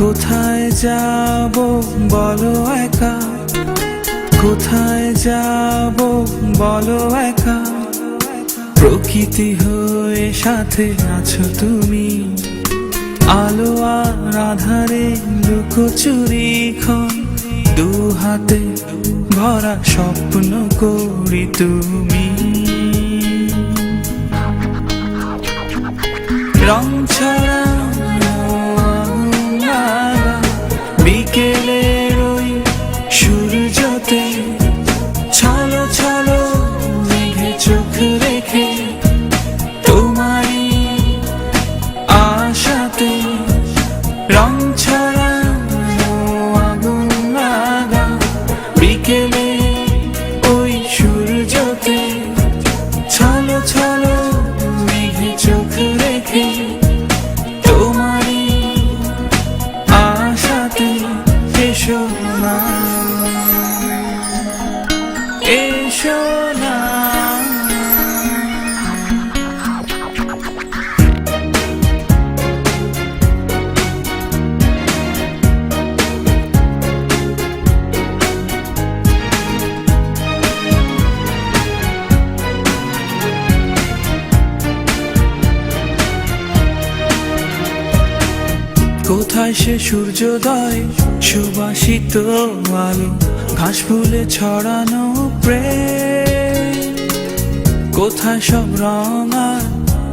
কোথায় যাব বলো একা, কোথায় যাব বলো একা। প্রকৃতি হয়ে সাথে আছো তুমি, আলো আর আধারে লুকোচুরি ক্ষণ। দু হাতে ভরা স্বপ্ন করি তুমি। রং ছড়া বিকেলের ওই সূর্যতে, ছলো ছলো মেঘে চোখ রেখে তোমারই আশাতে। রং ছড়া আগুন লাগা বিকেলে ওই সূর্যতে, ছলো ছলো মেঘে চোখ রেখে তোমারই আশাতে। এসো না, এসো না। কোথায় সে সূর্যোদয়, সুবাসিত আলো, ঘাস ফুলে ছড়ানো প্রেম। কোথায় সব রং আর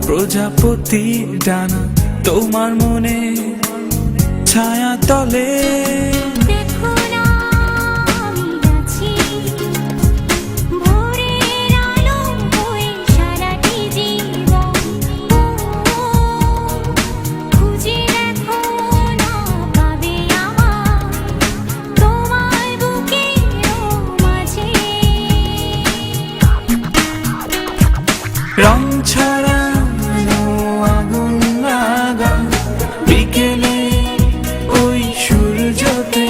প্রজাপতির ডানা, তোমার মনে ছায়া তলে। রং ছড়ানো আগুন লাগা বিকেলে ওই সূর্যতে,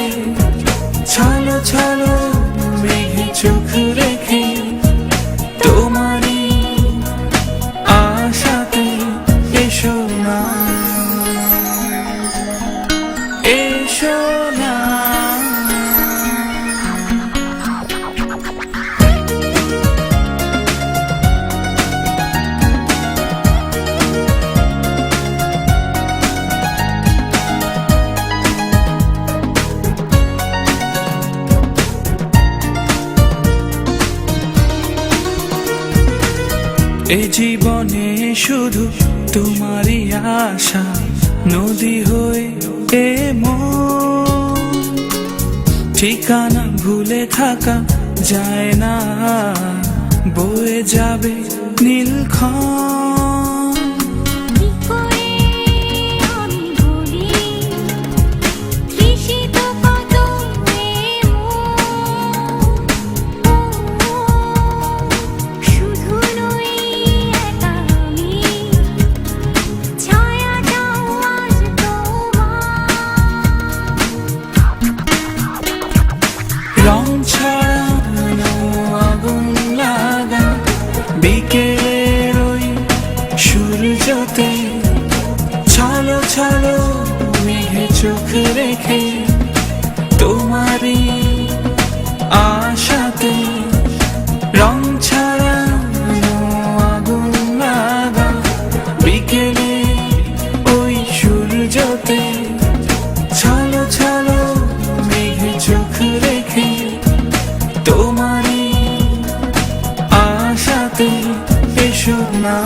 ছলো ছলো মেঘে চোখ রেখে তোমারই আশাতে। এসো না, এসো না। এ জীবনে শুধু তোমারই আশা, নদী হয়ে এ মন। ঠিকানা ভুলে থাকা যায় না, বয়ে যাবে নীলক্ষণ। রং ছড়ানো আগুন লাগা বিকেলের ওই সূর্যতে, ছলো ছলো মেঘে চোখ রেখে তোমারই আশাতে। রং ছড়ানো আগুন লাগা বিকেলে ওই সূর্যতে, ছলো ছলো মেঘে চোখ রেখে তোমারই আশাতে। এসো না।